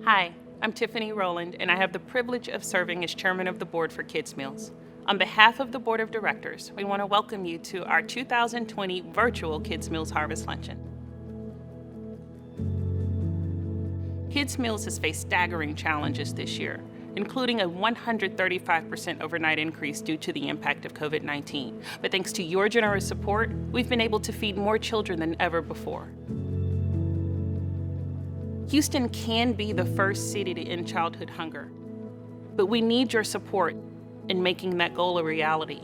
Hi, I'm Tiffany Rowland, and I have the privilege of serving as chairman of the board for Kids Meals. On behalf of the board of directors, we want to welcome you to our 2020 virtual Kids Meals Harvest Luncheon. Kids Meals has faced staggering challenges this year, including a 135% overnight increase due to the impact of COVID-19. But thanks to your generous support, we've been able to feed more children than ever before. Houston can be the first city to end childhood hunger, but we need your support in making that goal a reality.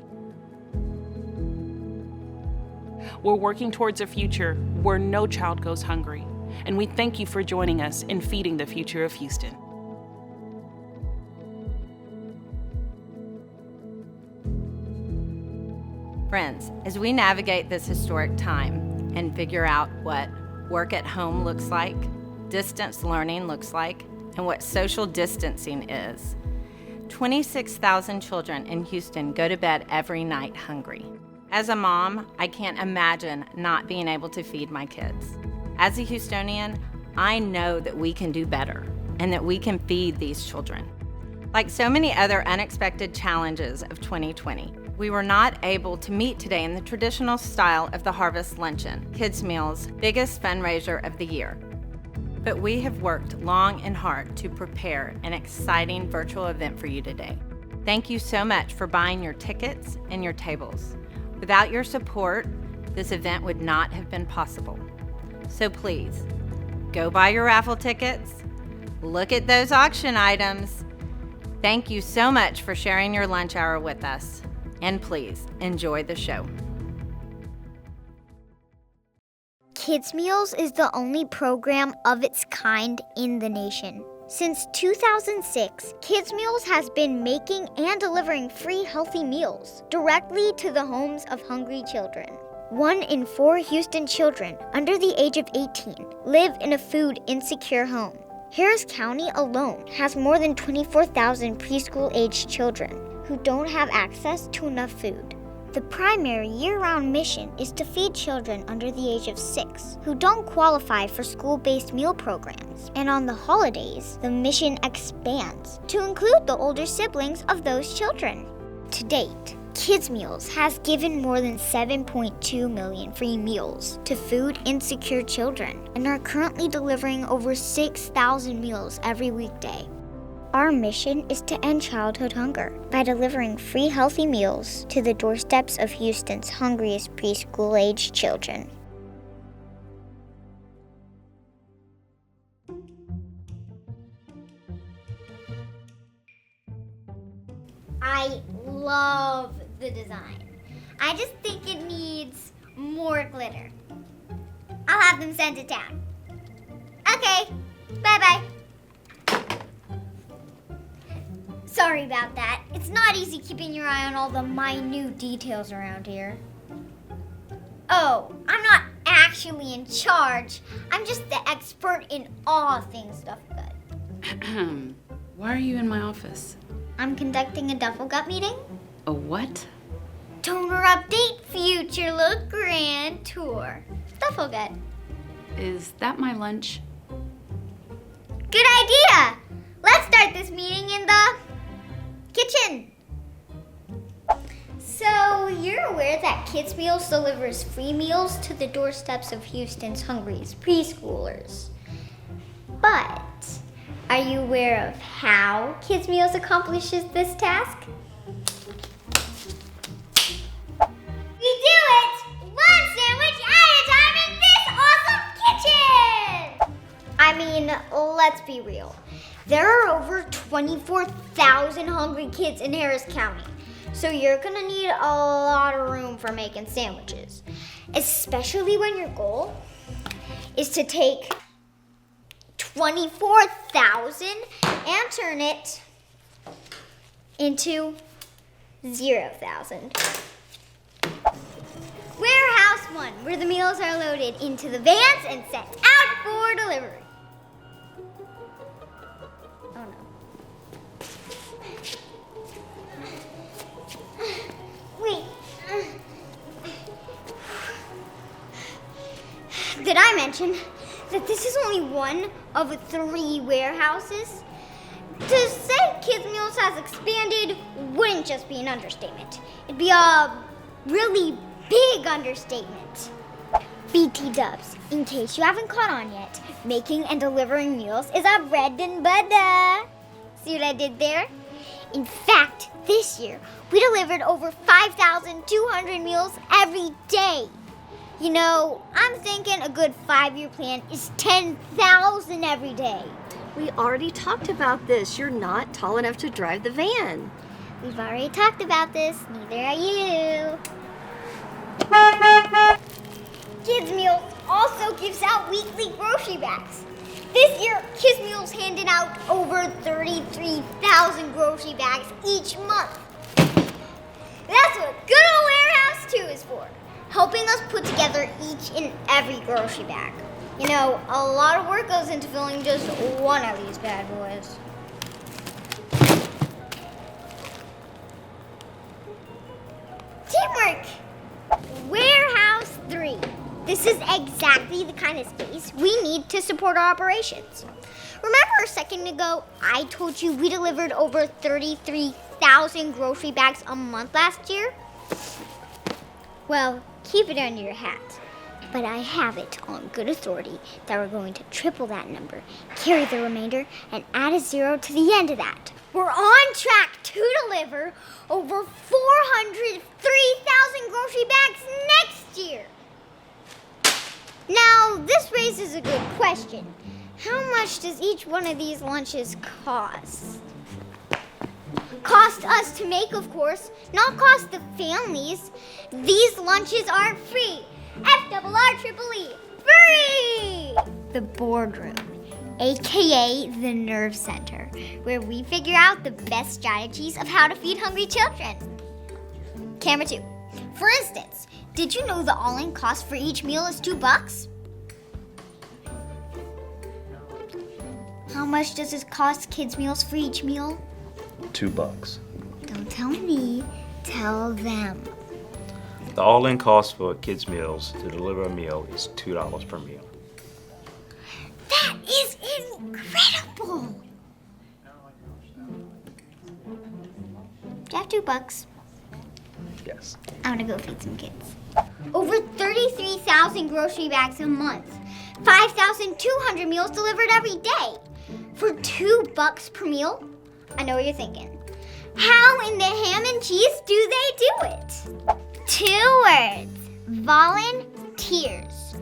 We're working towards a future where no child goes hungry, and we thank you for joining us in feeding the future of Houston. Friends, as we navigate this historic time and figure out what work at home looks like, distance learning looks like, and what social distancing is, 26,000 children in Houston go to bed every night hungry. As a mom, I can't imagine not being able to feed my kids. As a Houstonian, I know that we can do better and that we can feed these children. Like so many other unexpected challenges of 2020, we were not able to meet today in the traditional style of the Harvest Luncheon, Kids Meals' biggest fundraiser of the year. But we have worked long and hard to prepare an exciting virtual event for you today. Thank you so much for buying your tickets and your tables. Without your support, this event would not have been possible. So please, go buy your raffle tickets, look at those auction items. Thank you so much for sharing your lunch hour with us. And please, enjoy the show. Kids Meals is the only program of its kind in the nation. Since 2006, Kids Meals has been making and delivering free healthy meals directly to the homes of hungry children. 1 in 4 Houston children under the age of 18 live in a food insecure home. Harris County alone has more than 24,000 preschool-aged children who don't have access to enough food. The primary year-round mission is to feed children under the age of 6 who don't qualify for school-based meal programs. And on the holidays, the mission expands to include the older siblings of those children. To date, Kids Meals has given more than 7.2 million free meals to food insecure children and are currently delivering over 6,000 meals every weekday. Our mission is to end childhood hunger by delivering free healthy meals to the doorsteps of Houston's hungriest preschool-aged children. I love the design. I just think it needs more glitter. I'll have them send it down. Okay, bye-bye. Sorry about that. It's not easy keeping your eye on all the minute details around here. Oh, I'm not actually in charge. I'm just the expert in all things Duffel Gut. Why are you in my office? I'm conducting a Duffel Gut meeting. A what? Donor update, future look, grand tour. Duffel Gut. Is that my lunch? Good idea! Let's start this meeting in the kitchen. So, you're aware that Kids Meals delivers free meals to the doorsteps of Houston's hungriest preschoolers. But, are you aware of how Kids Meals accomplishes this task? We do it one sandwich at a time in this awesome kitchen! I mean, let's be real. There are over 24,000 hungry kids in Harris County, so you're gonna need a lot of room for making sandwiches, especially when your goal is to take 24,000 and turn it into 0,000. Warehouse 1, where the meals are loaded into the vans and sent out for delivery. Oh no. Wait. Did I mention that this is only one of 3 warehouses? To say Kids Meals has expanded wouldn't just be an understatement. It'd be a really big understatement. BT Dubs, in case you haven't caught on yet, making and delivering meals is our bread and butter. See what I did there? In fact, this year, we delivered over 5,200 meals every day. You know, I'm thinking a good 5-year plan is 10,000 every day. We already talked about this. You're not tall enough to drive the van. We've already talked about this, neither are you. Kids Meals also gives out weekly grocery bags. This year, Kids Meals handed out over 33,000 grocery bags each month. That's what good old Warehouse 2 is for, helping us put together each and every grocery bag. You know, a lot of work goes into filling just one of these bad boys. Teamwork! Warehouse 3. This is exactly the kind of space we need to support our operations. Remember a second ago, I told you we delivered over 33,000 grocery bags a month last year? Well, keep it under your hat. But I have it on good authority that we're going to triple that number, carry the remainder, and add a 0 to the end of that. We're on track to deliver over 403,000 grocery bags next year. Now, this raises a good question. How much does each one of these lunches cost? Cost us to make, of course, not cost the families. These lunches aren't free. FRREE, free! The boardroom, aka the nerve center, where we figure out the best strategies of how to feed hungry children. Camera 2. For instance, did you know the all-in cost for each meal is $2? How much does it cost Kids Meals for each meal? $2. Don't tell me, tell them. The all-in cost for kids' meals to deliver a meal is $2 per meal. That is incredible! Do you have $2? Yes. I'm gonna go feed some kids. Over 33,000 grocery bags a month. 5,200 meals delivered every day. For $2 per meal? I know what you're thinking. How in the ham and cheese do they do it? 2 words. Volunteers.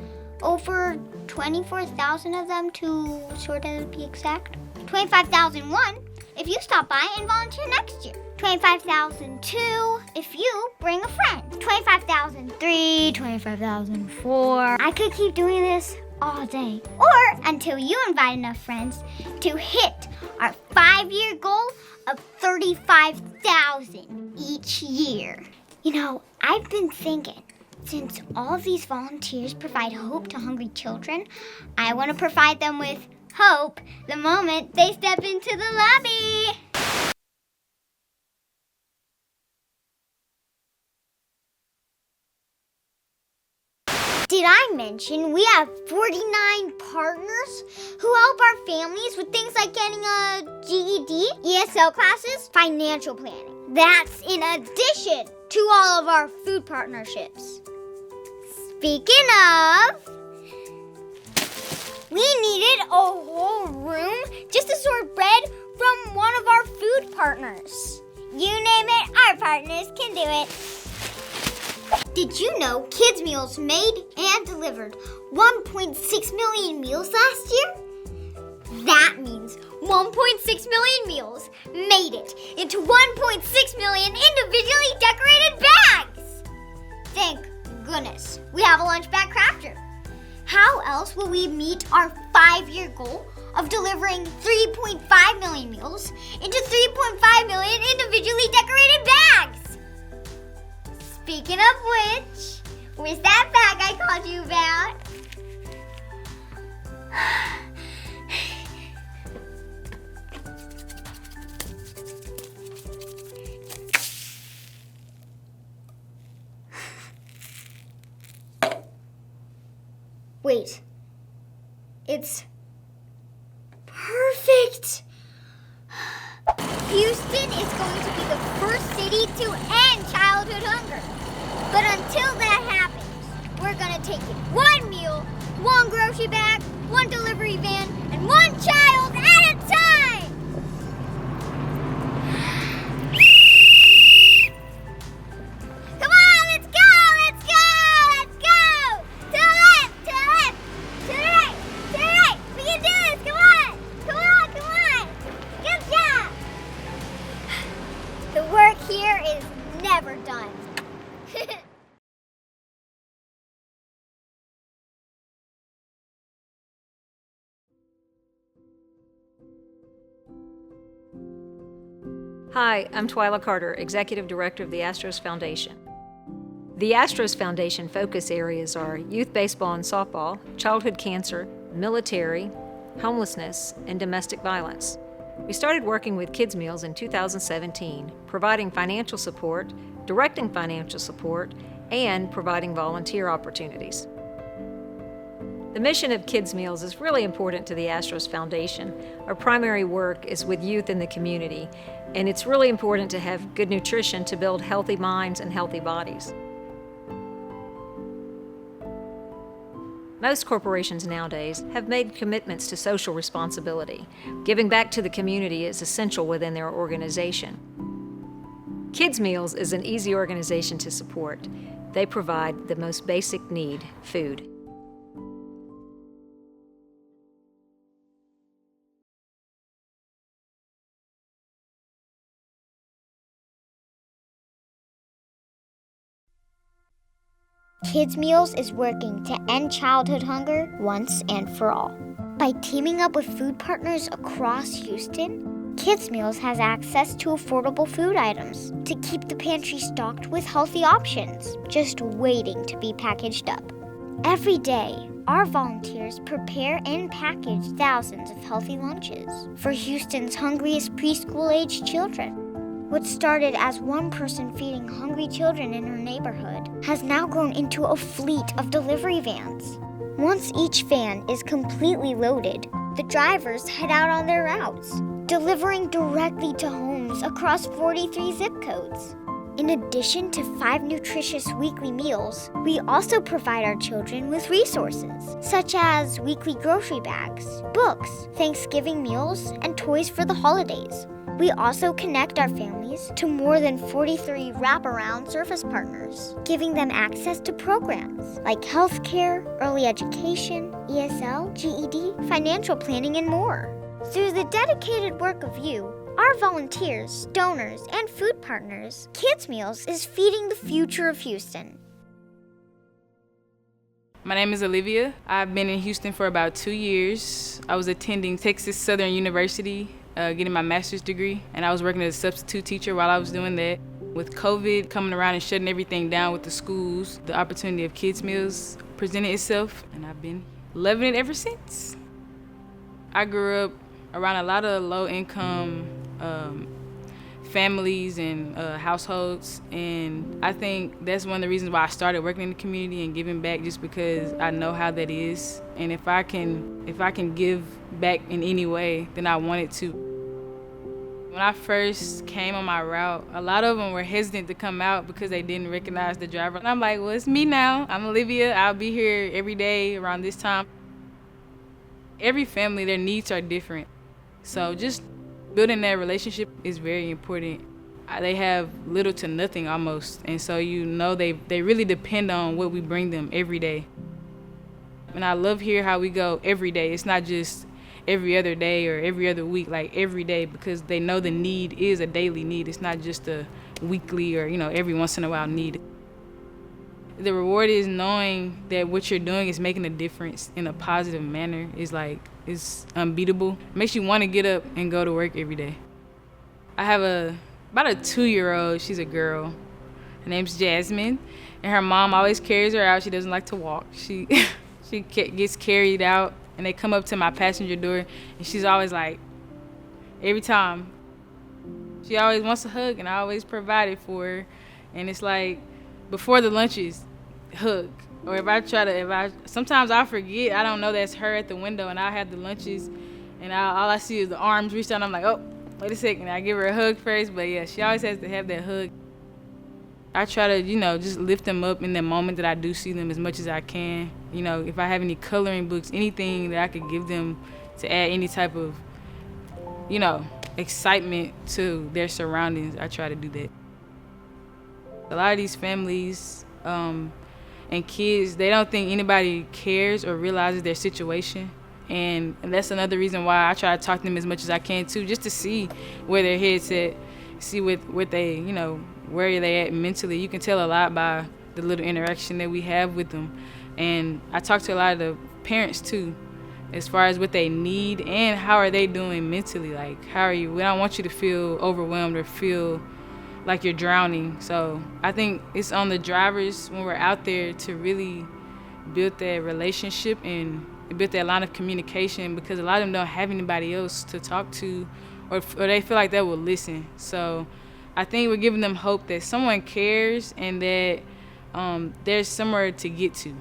Over 24,000 of them to sort of be exact. 25,001 if you stop by and volunteer next year. 25,002 if you bring a friend. 25,003, 25,004. I could keep doing this all day. Or until you invite enough friends to hit our 5-year goal of 35,000 each year. You know, I've been thinking, since all of these volunteers provide hope to hungry children, I want to provide them with hope the moment they step into the lobby. Did I mention we have 49 partners who help our families with things like getting a GED, ESL classes, financial planning? That's in addition to all of our food partnerships. Speaking of, we needed a whole room just to store bread from one of our food partners. You name it, our partners can do it. Did you know Kids Meals made and delivered 1.6 million meals last year? That means 1.6 million meals made it into 1.6 million individually decorated bags. Thank goodness we have a lunch bag crafter. How else will we meet our 5-year goal of delivering 3.5 million meals into 3.5 million individually decorated bags? Speaking of which, where's that bag I called you about? Wait, It's perfect. Houston is going to be the first city to end childhood hunger. But until that happens, we're going to take it one meal, one grocery bag, one delivery van, and one child at a time. Come on, let's go, let's go, let's go. To the left, to the left, to the right, to the right. We can do this, come on, come on, come on. Good job. The work here is never done. Hi, I'm Twyla Carter, Executive Director of the Astros Foundation. The Astros Foundation focus areas are youth baseball and softball, childhood cancer, military, homelessness, and domestic violence. We started working with kids' meals in 2017, providing financial support, directing financial support, and providing volunteer opportunities. The mission of Kids Meals is really important to the Astros Foundation. Our primary work is with youth in the community, and it's really important to have good nutrition to build healthy minds and healthy bodies. Most corporations nowadays have made commitments to social responsibility. Giving back to the community is essential within their organization. Kids Meals is an easy organization to support. They provide the most basic need, food. Kids Meals is working to end childhood hunger once and for all. By teaming up with food partners across Houston, Kids Meals has access to affordable food items to keep the pantry stocked with healthy options, just waiting to be packaged up. Every day, our volunteers prepare and package thousands of healthy lunches for Houston's hungriest preschool-aged children. What started as one person feeding hungry children in her neighborhood has now grown into a fleet of delivery vans. Once each van is completely loaded, the drivers head out on their routes, delivering directly to homes across 43 zip codes. In addition to 5 nutritious weekly meals, we also provide our children with resources, such as weekly grocery bags, books, Thanksgiving meals, and toys for the holidays. We also connect our families to more than 43 wraparound service partners, giving them access to programs like healthcare, early education, ESL, GED, financial planning, and more. Through the dedicated work of you, our volunteers, donors, and food partners, Kids Meals is feeding the future of Houston. My name is Olivia. I've been in Houston for about 2 years. I was attending Texas Southern University, getting my master's degree, and I was working as a substitute teacher while I was doing that. With COVID coming around and shutting everything down with the schools, the opportunity of Kids Meals presented itself, and I've been loving it ever since. I grew up around a lot of low-income families and households, and I think that's one of the reasons why I started working in the community and giving back, just because I know how that is. And if I can give back in any way, then I wanted to. When I first came on my route, a lot of them were hesitant to come out because they didn't recognize the driver. And I'm like, well, it's me now. I'm Olivia. I'll be here every day around this time. Every family, their needs are different. So just building that relationship is very important. They have little to nothing almost. And so they really depend on what we bring them every day. And I love here how we go every day. It's not just every other day or every other week, like every day, because they know the need is a daily need. It's not just a weekly or, every once in a while need. The reward is knowing that what you're doing is making a difference in a positive manner. It's unbeatable. It makes you want to get up and go to work every day. I have about a 2-year-old. She's a girl. Her name's Jasmine, and her mom always carries her out. She doesn't like to walk. She gets carried out, and they come up to my passenger door, and she's always like, every time, she always wants a hug, and I always provide it for her. And it's like, before the lunches, hug. Or sometimes I forget, I don't know that's her at the window, and I have the lunches, and all I see is the arms reached out, and I'm like, oh, wait a second, I give her a hug first, but yeah, she always has to have that hug. I try to, just lift them up in the moment that I do see them as much as I can. If I have any coloring books, anything that I could give them to add any type of, excitement to their surroundings, I try to do that. A lot of these families and kids, they don't think anybody cares or realizes their situation. And that's another reason why I try to talk to them as much as I can too, just to see where their head's at, see what they, where they at mentally. You can tell a lot by the little interaction that we have with them. And I talk to a lot of the parents too, as far as what they need and how are they doing mentally. Like, how are you? We don't want you to feel overwhelmed or feel like you're drowning. So I think it's on the drivers when we're out there to really build that relationship and build that line of communication, because a lot of them don't have anybody else to talk to, or they feel like they will listen. So I think we're giving them hope that someone cares and that there's somewhere to get to.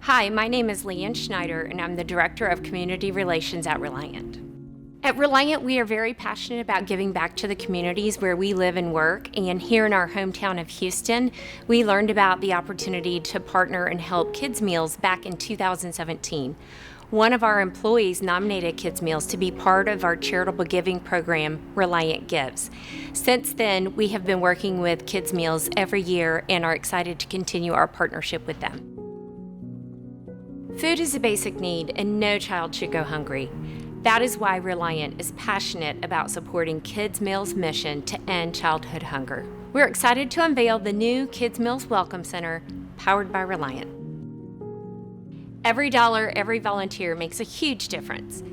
Hi, my name is Leanne Schneider, and I'm the Director of Community Relations at Reliant. At Reliant, we are very passionate about giving back to the communities where we live and work, and here in our hometown of Houston, we learned about the opportunity to partner and help Kids Meals back in 2017. One of our employees nominated Kids Meals to be part of our charitable giving program, Reliant Gives. Since then, we have been working with Kids Meals every year and are excited to continue our partnership with them. Food is a basic need, and no child should go hungry. That is why Reliant is passionate about supporting Kids Meals' mission to end childhood hunger. We're excited to unveil the new Kids Meals Welcome Center, powered by Reliant. Every dollar, every volunteer makes a huge difference.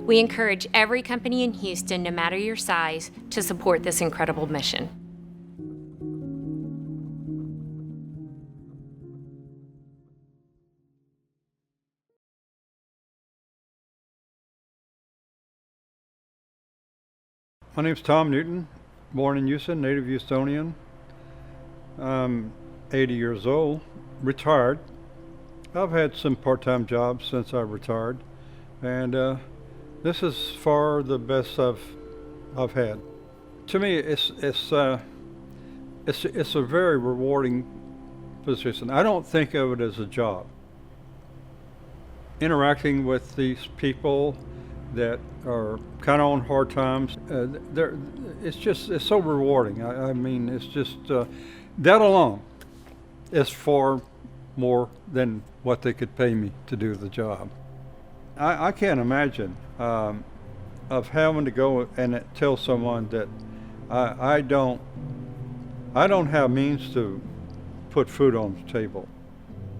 We encourage every company in Houston, no matter your size, to support this incredible mission. My name's Tom Newton, born in Houston, native Houstonian. I'm 80 years old, retired. I've had some part-time jobs since I retired, and this is far the best I've had. To me, it's a very rewarding position. I don't think of it as a job. Interacting with these people that are kind of on hard times, it's so rewarding. I mean, it's just that alone is far more than what they could pay me to do the job. I can't imagine of having to go and tell someone that I don't have means to put food on the table.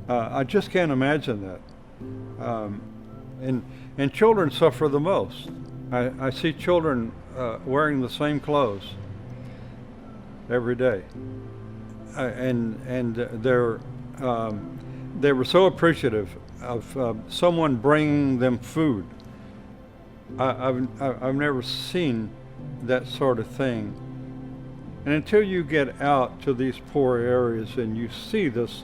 I just can't imagine that. And children suffer the most. I see children wearing the same clothes every day, and they were so appreciative of someone bringing them food. I've never seen that sort of thing. And until you get out to these poor areas and you see this,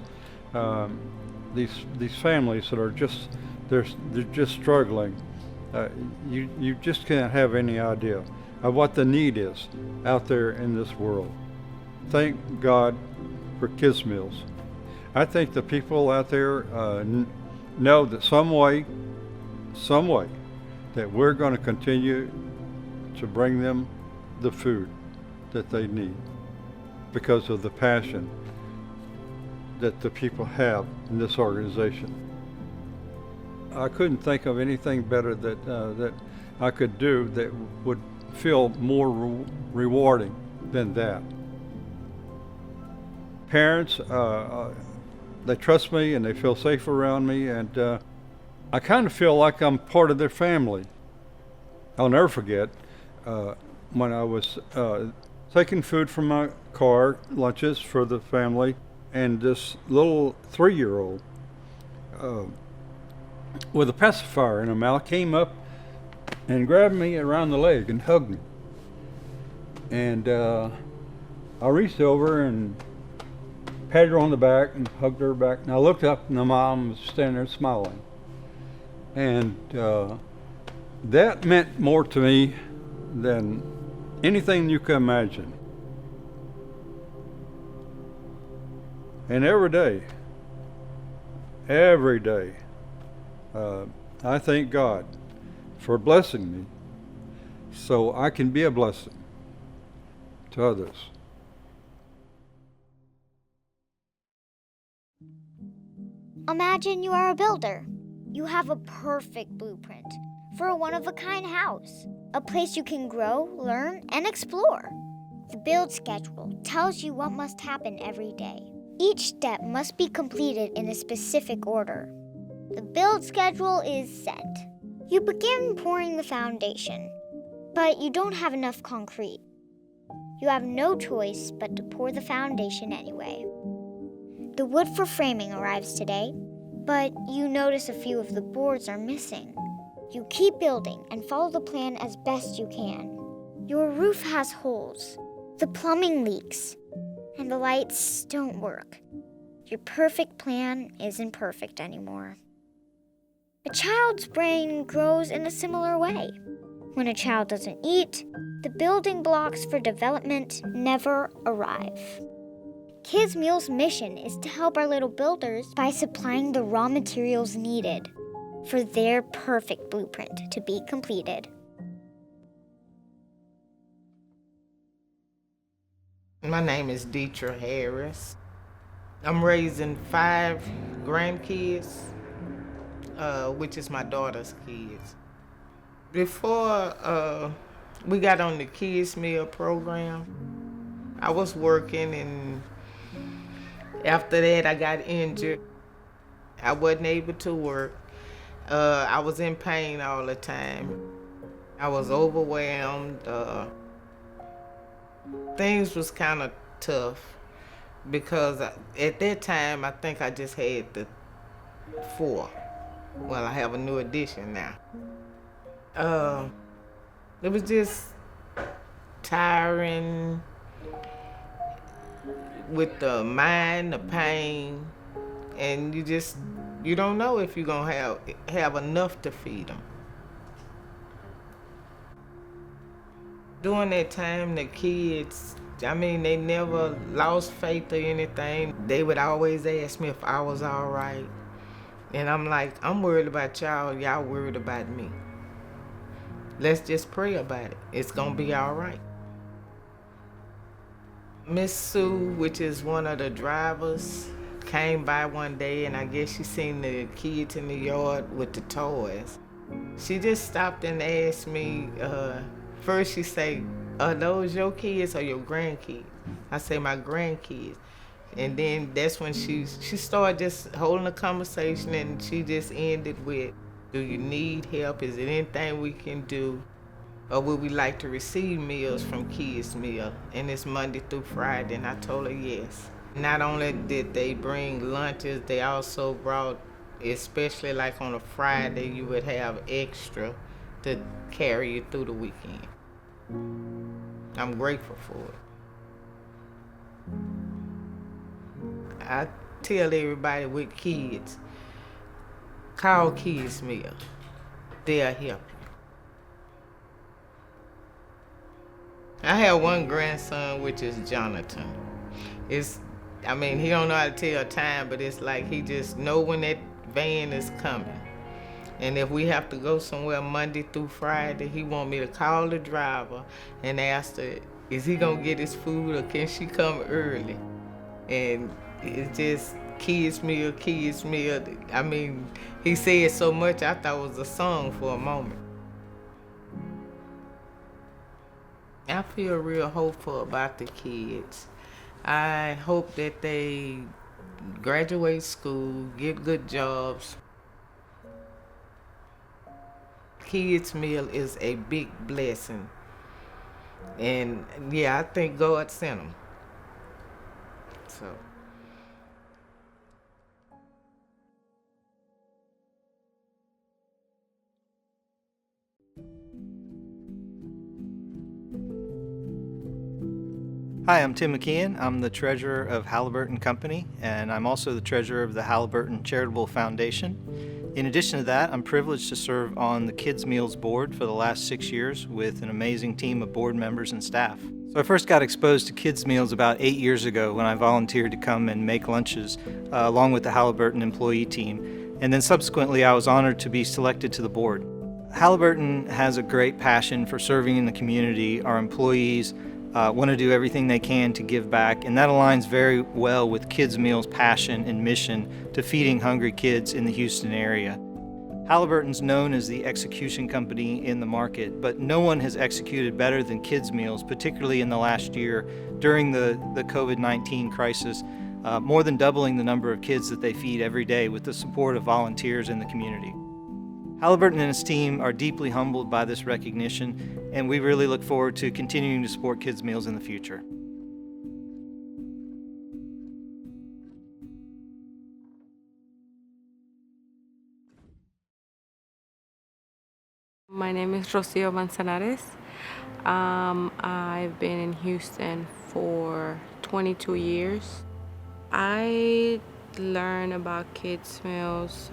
these families that are just they're just struggling, you just can't have any idea of what the need is out there in this world. Thank God for Kids Meals. I think the people out there know that some way, that we're going to continue to bring them the food that they need because of the passion that the people have in this organization. I couldn't think of anything better that I could do that would feel more rewarding than that. Parents, they trust me and they feel safe around me, and I kind of feel like I'm part of their family. I'll never forget when I was taking food from my car, lunches for the family, and this little 3-year-old with a pacifier in her mouth came up and grabbed me around the leg and hugged me. And I reached over and patted her on the back and hugged her back. And I looked up and the mom was standing there smiling. And that meant more to me than anything you can imagine. And every day, I thank God for blessing me so I can be a blessing to others. Imagine you are a builder. You have a perfect blueprint for a one-of-a-kind house, a place you can grow, learn, and explore. The build schedule tells you what must happen every day. Each step must be completed in a specific order. The build schedule is set. You begin pouring the foundation, but you don't have enough concrete. You have no choice but to pour the foundation anyway. The wood for framing arrives today, but you notice a few of the boards are missing. You keep building and follow the plan as best you can. Your roof has holes, the plumbing leaks, and the lights don't work. Your perfect plan isn't perfect anymore. A child's brain grows in a similar way. When a child doesn't eat, the building blocks for development never arrive. Kids Meal's mission is to help our little builders by supplying the raw materials needed for their perfect blueprint to be completed. My name is Deetra Harris. I'm raising 5 grandkids, which is my daughter's kids. Before we got on the Kids Meal program, I was working, and after that I got injured. I wasn't able to work. I was in pain all the time. I was overwhelmed. Things was kind of tough because at that time I think I just had the 4. Well, I have a new edition now. It was just tiring with the mind, the pain, and you don't know if you're gonna have enough to feed them. During that time, the kids, they never lost faith or anything. They would always ask me if I was all right. And I'm like, I'm worried about y'all, y'all worried about me. Let's just pray about it. It's gonna be all right. Miss Sue, which is one of the drivers, came by one day, and I guess she seen the kids in the yard with the toys. She just stopped and asked me, first she say, are those your kids or your grandkids? I say, my grandkids. And then that's when she started just holding a conversation, and she just ended with, do you need help? Is there anything we can do? Or would we like to receive meals from Kids Meal? And it's Monday through Friday, and I told her yes. Not only did they bring lunches, they also brought, especially like on a Friday, you would have extra to carry you through the weekend. I'm grateful for it. I tell everybody with kids, call Kids Meal. They'll help you. I have one grandson, which is Jonathan. He don't know how to tell time, but it's like he just know when that van is coming. And if we have to go somewhere Monday through Friday, he want me to call the driver and ask her, is he gonna get his food or can she come early? And it's just Kids Meal, Kids Meal. He said so much, I thought it was a song for a moment. I feel real hopeful about the kids. I hope that they graduate school, get good jobs. Kids Meal is a big blessing. And yeah, I think God sent them. So. Hi, I'm Tim McKeon. I'm the treasurer of Halliburton Company, and I'm also the treasurer of the Halliburton Charitable Foundation. In addition to that, I'm privileged to serve on the Kids Meals Board for the last 6 years with an amazing team of board members and staff. So I first got exposed to Kids Meals about 8 years ago when I volunteered to come and make lunches along with the Halliburton employee team, and then subsequently I was honored to be selected to the board. Halliburton has a great passion for serving in the community. Our employees want to do everything they can to give back, and that aligns very well with Kids Meals' passion and mission to feeding hungry kids in the Houston area. Halliburton's known as the execution company in the market, but no one has executed better than Kids Meals, particularly in the last year during the COVID-19 crisis, more than doubling the number of kids that they feed every day with the support of volunteers in the community. Halliburton and his team are deeply humbled by this recognition, and we really look forward to continuing to support Kids Meals in the future. My name is Rocio Manzanares. I've been in Houston for 22 years. I learned about Kids Meals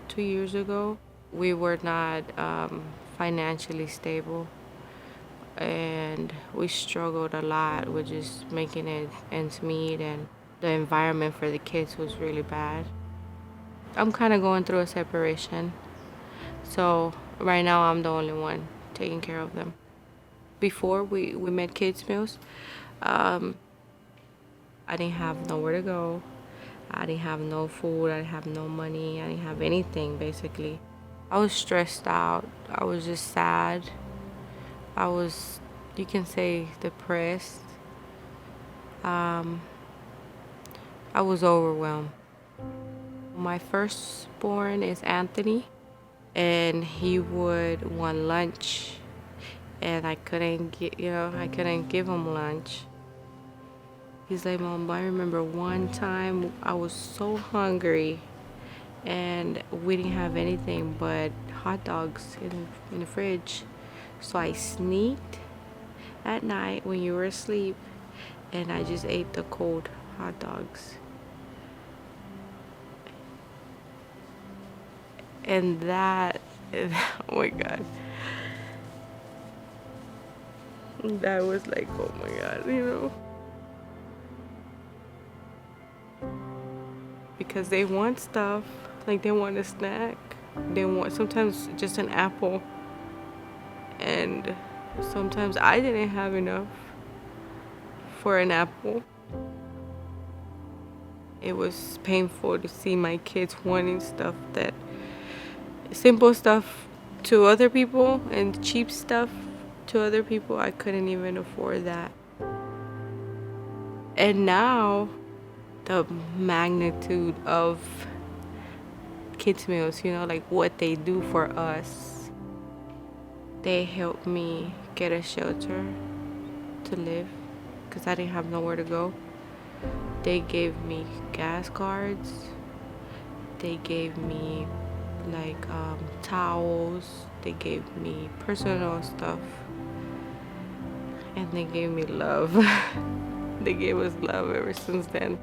2 years ago. We were not financially stable, and we struggled a lot with just making ends meet, and the environment for the kids was really bad. I'm kind of going through a separation, so right now I'm the only one taking care of them. Before we made Kids Meals, I didn't have nowhere to go. I didn't have no food, I didn't have no money, I didn't have anything basically. I was stressed out, I was just sad. I was, you can say, depressed. I was overwhelmed. My firstborn is Anthony, and he would want lunch, and I couldn't give him lunch. He's like, Mom, I remember one time I was so hungry and we didn't have anything but hot dogs in the fridge. So I sneaked at night when you were asleep, and I just ate the cold hot dogs. And that, oh my God. That was like, oh my God, you know. Because they want stuff, like they want a snack. They want sometimes just an apple. And sometimes I didn't have enough for an apple. It was painful to see my kids wanting stuff that, simple stuff to other people and cheap stuff to other people. I couldn't even afford that. And now, the magnitude of Kids Meals, you know, like what they do for us. They helped me get a shelter to live because I didn't have nowhere to go. They gave me gas cards. They gave me like towels. They gave me personal stuff. And they gave me love. They gave us love ever since then.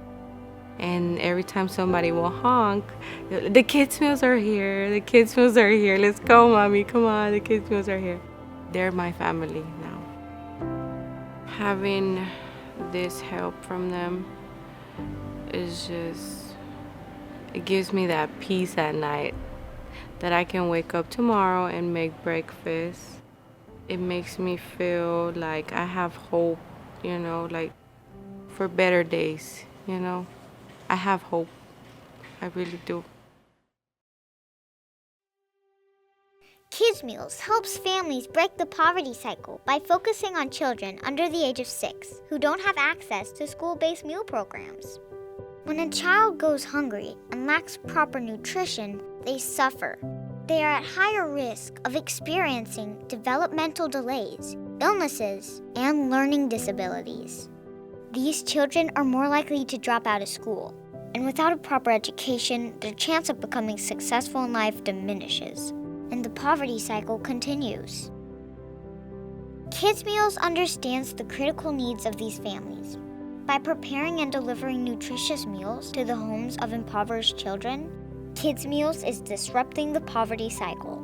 And every time somebody will honk, the Kids Meals are here, the Kids Meals are here, let's go, Mommy, come on, the Kids Meals are here. They're my family now. Having this help from them is just, it gives me that peace at night that I can wake up tomorrow and make breakfast. It makes me feel like I have hope, you know, like for better days, you know. I have hope. I really do. Kids Meals helps families break the poverty cycle by focusing on children under the age of 6 who don't have access to school-based meal programs. When a child goes hungry and lacks proper nutrition, they suffer. They are at higher risk of experiencing developmental delays, illnesses, and learning disabilities. These children are more likely to drop out of school, and without a proper education, their chance of becoming successful in life diminishes, and the poverty cycle continues. Kids Meals understands the critical needs of these families. By preparing and delivering nutritious meals to the homes of impoverished children, Kids Meals is disrupting the poverty cycle.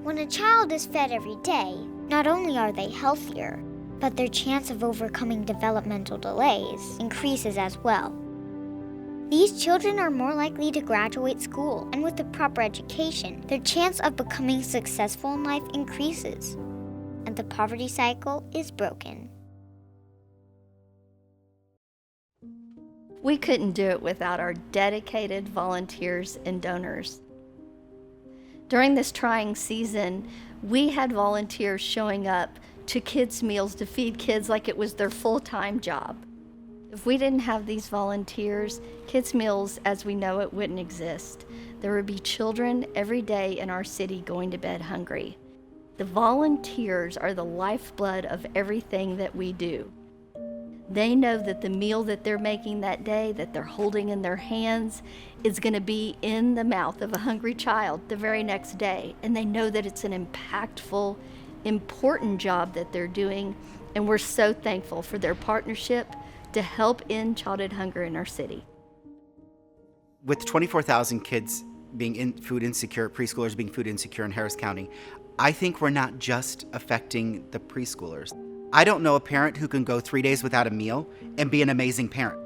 When a child is fed every day, not only are they healthier, but their chance of overcoming developmental delays increases as well. These children are more likely to graduate school, and with the proper education, their chance of becoming successful in life increases, and the poverty cycle is broken. We couldn't do it without our dedicated volunteers and donors. During this trying season, we had volunteers showing up to Kids Meals to feed kids like it was their full-time job. If we didn't have these volunteers, Kids Meals as we know it wouldn't exist. There would be children every day in our city going to bed hungry. The volunteers are the lifeblood of everything that we do. They know that the meal that they're making that day, that they're holding in their hands, is going to be in the mouth of a hungry child the very next day. And they know that it's an impactful, important job that they're doing. And we're so thankful for their partnership to help end childhood hunger in our city. With 24,000 kids being food insecure, preschoolers being food insecure in Harris County, I think we're not just affecting the preschoolers. I don't know a parent who can go 3 days without a meal and be an amazing parent.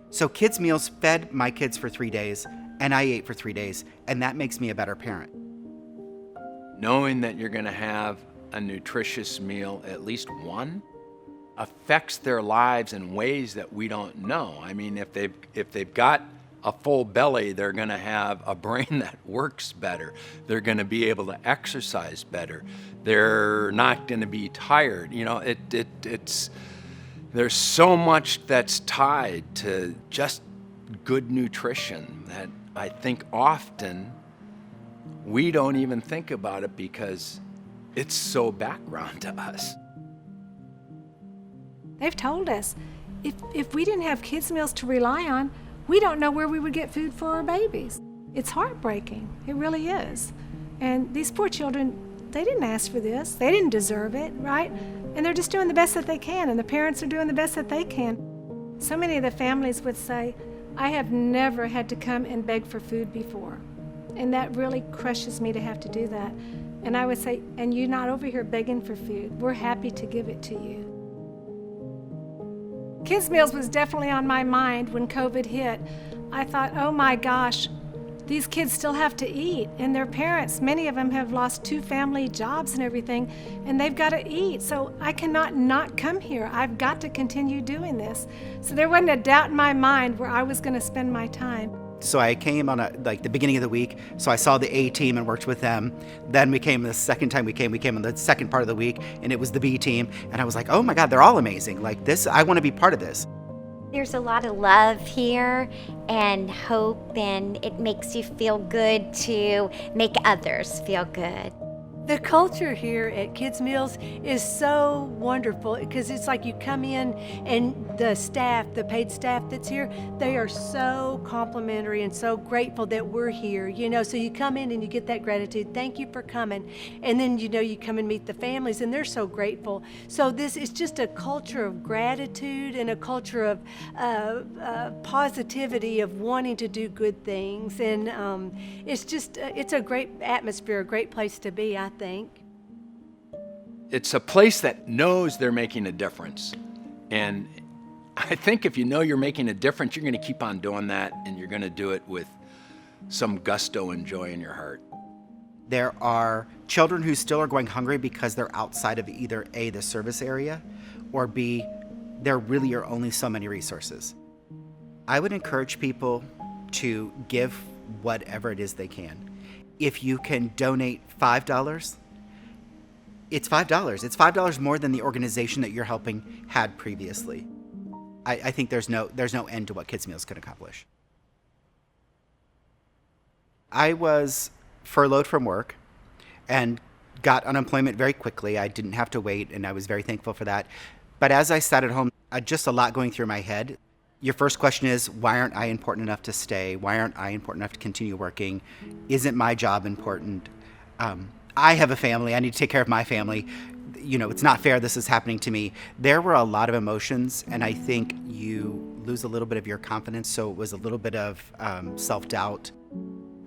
So Kids Meals fed my kids for 3 days, and I ate for 3 days, and that makes me a better parent. Knowing that you're going to have a nutritious meal, at least one, affects their lives in ways that we don't know. I mean, if they've got a full belly, they're going to have a brain that works better. They're going to be able to exercise better. They're not going to be tired. You know, it's there's so much that's tied to just good nutrition that I think often we don't even think about it because it's so background to us. They've told us if we didn't have kids' meals to rely on, we don't know where we would get food for our babies. It's heartbreaking. It really is. And these poor children, they didn't ask for this. They didn't deserve it, right? And they're just doing the best that they can, and the parents are doing the best that they can. So many of the families would say, I have never had to come and beg for food before. And that really crushes me to have to do that. And I would say, and you're not over here begging for food. We're happy to give it to you. Kids Meals was definitely on my mind when COVID hit. I thought, oh my gosh, these kids still have to eat, and their parents, many of them have lost 2 family jobs and everything, and they've got to eat. So I cannot not come here. I've got to continue doing this. So there wasn't a doubt in my mind where I was going to spend my time. So I came on the beginning of the week, so I saw the A team and worked with them. Then we came the second time we came on the second part of the week, and it was the B team, and I was like, oh my God, they're all amazing. Like this, I want to be part of this. There's a lot of love here and hope, and it makes you feel good to make others feel good. The culture here at Kids Meals is so wonderful because it's like you come in and the staff, the paid staff that's here, they are so complimentary and so grateful that we're here, you know, so you come in and you get that gratitude. Thank you for coming. And then, you know, you come and meet the families and they're so grateful. So this is just a culture of gratitude and a culture of positivity of wanting to do good things. And it's just, it's a great atmosphere, a great place to be, I think. It's a place that knows they're making a difference. And I think if you know you're making a difference, you're going to keep on doing that, and you're going to do it with some gusto and joy in your heart. There are children who still are going hungry because they're outside of either A, the service area, or B, there really are only so many resources. I would encourage people to give whatever it is they can. If you can donate $5, it's $5. It's $5 more than the organization that you're helping had previously. I think there's no end to what Kids Meals can accomplish. I was furloughed from work and got unemployment very quickly. I didn't have to wait, and I was very thankful for that. But as I sat at home, just a lot going through my head. Your first question is, why aren't I important enough to stay? Why aren't I important enough to continue working? Isn't my job important? I have a family. I need to take care of my family. it's not fair this is happening to me. There were a lot of emotions, and I think you lose a little bit of your confidence, so it was a little bit of self-doubt.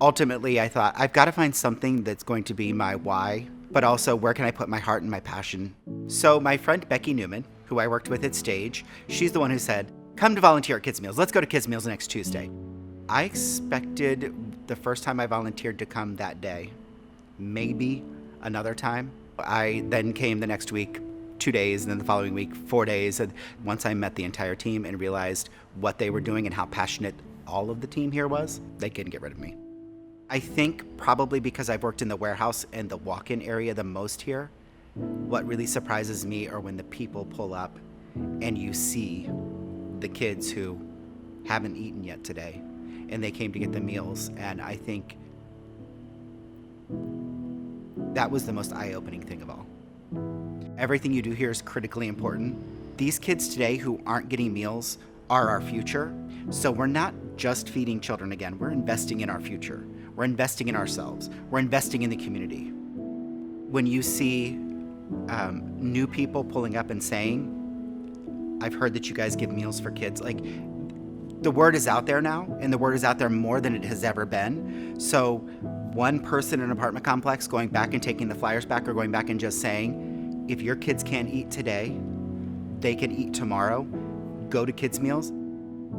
Ultimately, I thought, I've got to find something that's going to be my why, but also where can I put my heart and my passion? So my friend Becky Newman, who I worked with at Stage, she's the one who said, come to volunteer at Kids Meals. Let's go to Kids Meals next Tuesday. I expected the first time I volunteered to come that day, maybe another time. I then came the next week, 2 days, and then the following week, 4 days. And once I met the entire team and realized what they were doing and how passionate all of the team here was, they couldn't get rid of me. I think probably because I've worked in the warehouse and the walk-in area the most here, what really surprises me are when the people pull up and you see the kids who haven't eaten yet today and they came to get the meals, and I think that was the most eye-opening thing of all. Everything you do here is critically important. These kids today who aren't getting meals are our future, so we're not just feeding children again, we're investing in our future. We're investing in ourselves. We're investing in the community. When you see new people pulling up and saying, I've heard that you guys give meals for kids, like, the word is out there now, and the word is out there more than it has ever been. So one person in an apartment complex going back and taking the flyers back, or going back and just saying, if your kids can't eat today, they can eat tomorrow, go to Kids Meals.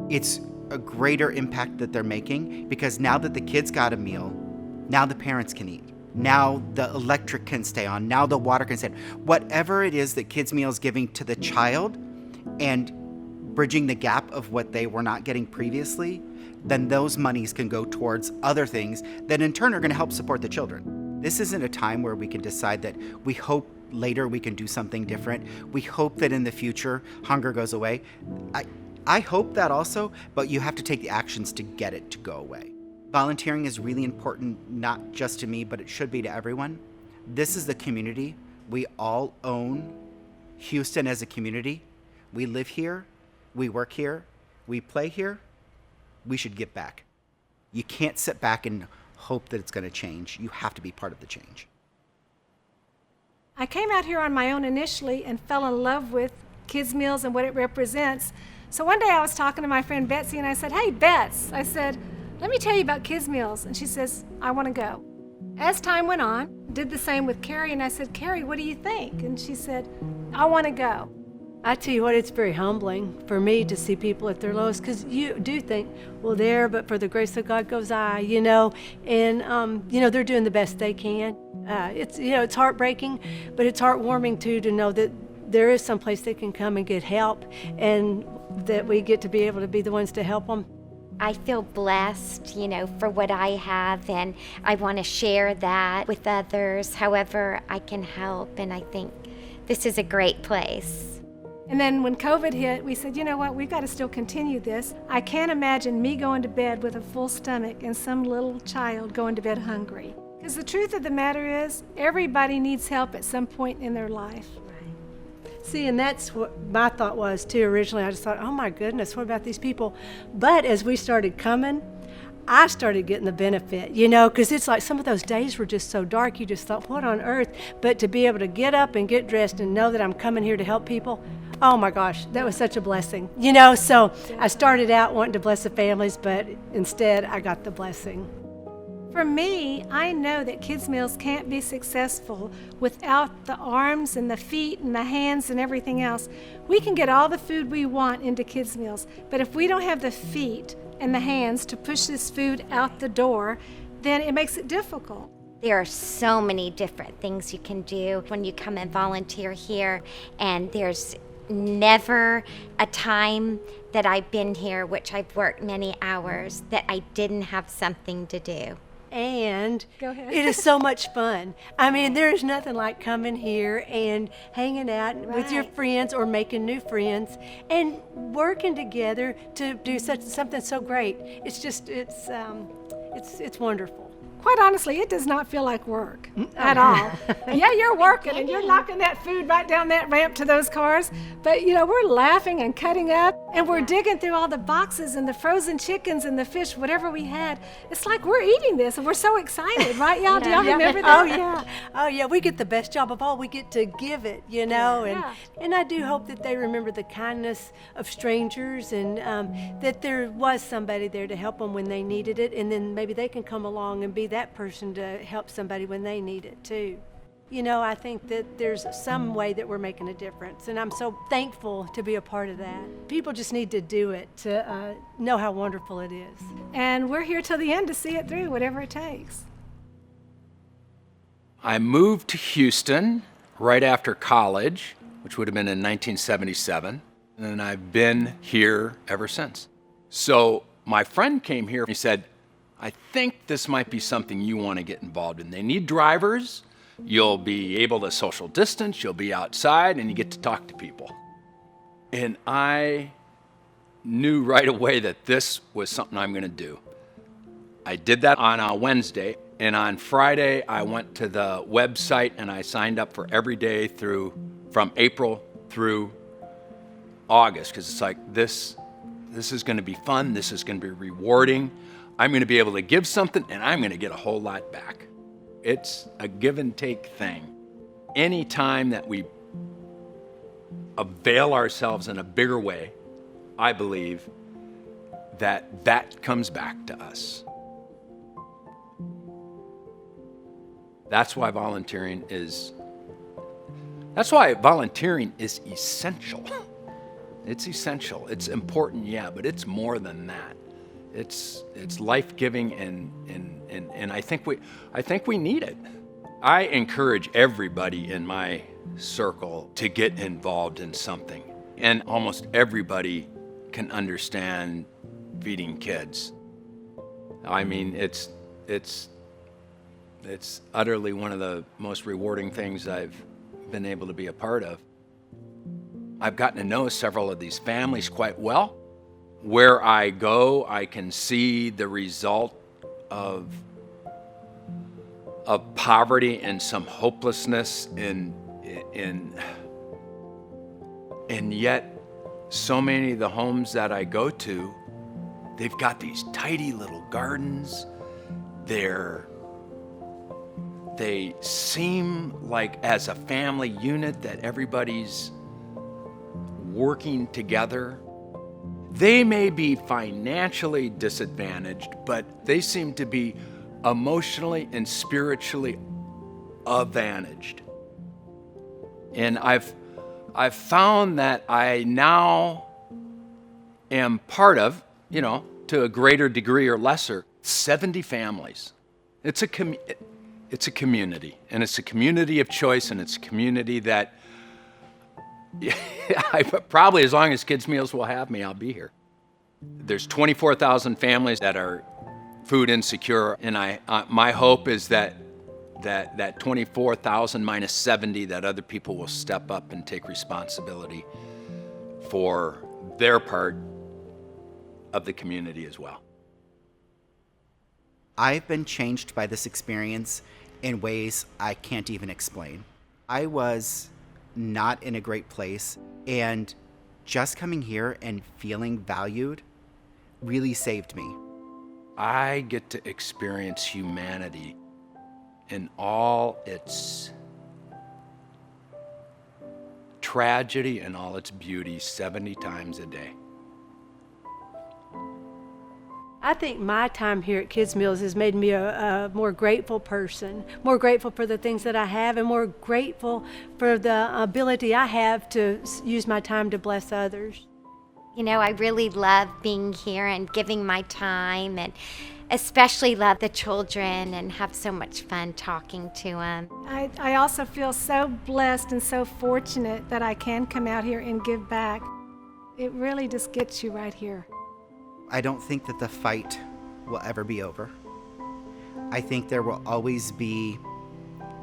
It's a greater impact that they're making, because now that the kids got a meal, now the parents can eat. Now the electric can stay on, now the water can stay on. Whatever it is that Kids Meal is giving to the child and bridging the gap of what they were not getting previously, then those monies can go towards other things that in turn are going to help support the children. This isn't a time where we can decide that we hope later we can do something different. We hope that in the future hunger goes away. I hope that also, but you have to take the actions to get it to go away. Volunteering is really important, not just to me, but it should be to everyone. This is the community. We all own Houston as a community. We live here, we work here, we play here. We should give back. You can't sit back and hope that it's going to change. You have to be part of the change. I came out here on my own initially and fell in love with Kids Meals and what it represents. So one day I was talking to my friend Betsy, and I said, hey, Bets, I said, let me tell you about Kids Meals. And she says, I want to go. As time went on, did the same with Carrie, and I said, Carrie, what do you think? And she said, I want to go. I tell you what, it's very humbling for me to see people at their lowest, because you do think, well, there, but for the grace of God goes I, and they're doing the best they can. It's heartbreaking, but it's heartwarming too to know that there is some place they can come and get help, and that we get to be able to be the ones to help them. I feel blessed, for what I have, and I want to share that with others, however I can help, and I think this is a great place. And then when COVID hit, we said, you know what, we've got to still continue this. I can't imagine me going to bed with a full stomach and some little child going to bed hungry. Because the truth of the matter is, everybody needs help at some point in their life. See, and that's what my thought was too originally. I just thought, oh my goodness, what about these people? But as we started coming, I started getting the benefit, because it's like some of those days were just so dark, you just thought, what on earth? But to be able to get up and get dressed and know that I'm coming here to help people, oh my gosh, that was such a blessing. So I started out wanting to bless the families, but instead I got the blessing. For me, I know that Kids Meals can't be successful without the arms and the feet and the hands and everything else. We can get all the food we want into Kids Meals, but if we don't have the feet and the hands to push this food out the door, then it makes it difficult. There are so many different things you can do when you come and volunteer here, and there's never a time that I've been here, which I've worked many hours, that I didn't have something to do. And Go ahead. it is so much fun. I mean, there is nothing like coming here and hanging out with your friends or making new friends and working together to do something so great. It's just, it's wonderful. quite honestly, it does not feel like work at all. Yeah, you're working and you're knocking that food right down that ramp to those cars, but you know, we're laughing and cutting up and we're digging through all the boxes and the frozen chickens and the fish, whatever we had. It's like we're eating this and we're so excited, right, y'all? Do y'all remember that? Oh yeah, we get the best job of all. We get to give it, you know, and I do hope that they remember the kindness of strangers and that there was somebody there to help them when they needed it, and then maybe they can come along and be that person to help somebody when they need it too. You know, I think that there's some way that we're making a difference, and I'm so thankful to be a part of that. People just need to do it to know how wonderful it is. And we're here till the end to see it through, whatever it takes. I moved to Houston right after college, which would have been in 1977, and I've been here ever since. So my friend came here and he said, I think this might be something you want to get involved in. They need drivers. You'll be able to social distance, you'll be outside, and you get to talk to people. And I knew right away that this was something I'm going to do. I did that on a Wednesday, and on Friday I went to the website and I signed up for every day from April through August, because it's like this is going to be fun, this is going to be rewarding. I'm going to be able to give something and I'm going to get a whole lot back. It's a give and take thing. Any time that we avail ourselves in a bigger way, I believe that comes back to us. That's why volunteering is essential. It's essential. It's important, yeah, but it's more than that. It's life-giving, and I think we need it. I encourage everybody in my circle to get involved in something, and almost everybody can understand feeding kids. I mean, it's utterly one of the most rewarding things I've been able to be a part of. I've gotten to know several of these families quite well. Where I go, I can see the result of poverty and some hopelessness, and yet so many of the homes that I go to, they've got these tidy little gardens. They seem like, as a family unit, that everybody's working together. They may be financially disadvantaged, but they seem to be emotionally and spiritually advantaged. And I've found that I now am part of, to a greater degree or lesser, 70 families. It's a community, and it's a community of choice, and it's a community that probably, as long as Kids Meals will have me, I'll be here. There's 24,000 families that are food insecure, and my hope is that 24,000 minus 70, that other people will step up and take responsibility for their part of the community as well. I've been changed by this experience in ways I can't even explain. I was not in a great place, and just coming here and feeling valued really saved me. I get to experience humanity in all its tragedy and all its beauty 70 times a day. I think my time here at Kids Meals has made me a more grateful person, more grateful for the things that I have, and more grateful for the ability I have to use my time to bless others. You know, I really love being here and giving my time, and especially love the children and have so much fun talking to them. I also feel so blessed and so fortunate that I can come out here and give back. It really just gets you right here. I don't think that the fight will ever be over. I think there will always be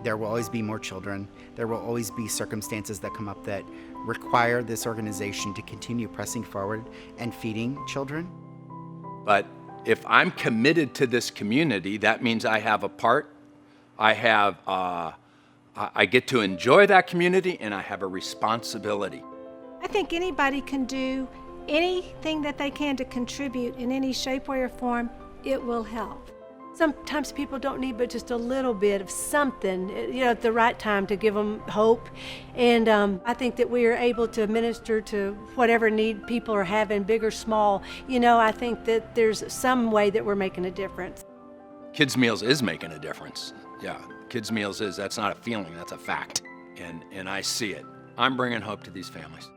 more children. There will always be circumstances that come up that require this organization to continue pressing forward and feeding children. But If I'm committed to this community, that means I have a part. I get to enjoy that community, and I have a responsibility. I think anybody can do anything that they can to contribute in any shape, way, or form. It will help. Sometimes people don't need but just a little bit of something, at the right time to give them hope. And I think that we are able to minister to whatever need people are having, big or small. I think that there's some way that we're making a difference. Kids Meals is making a difference. Yeah, Kids Meals that's not a feeling, that's a fact. And I see it. I'm bringing hope to these families.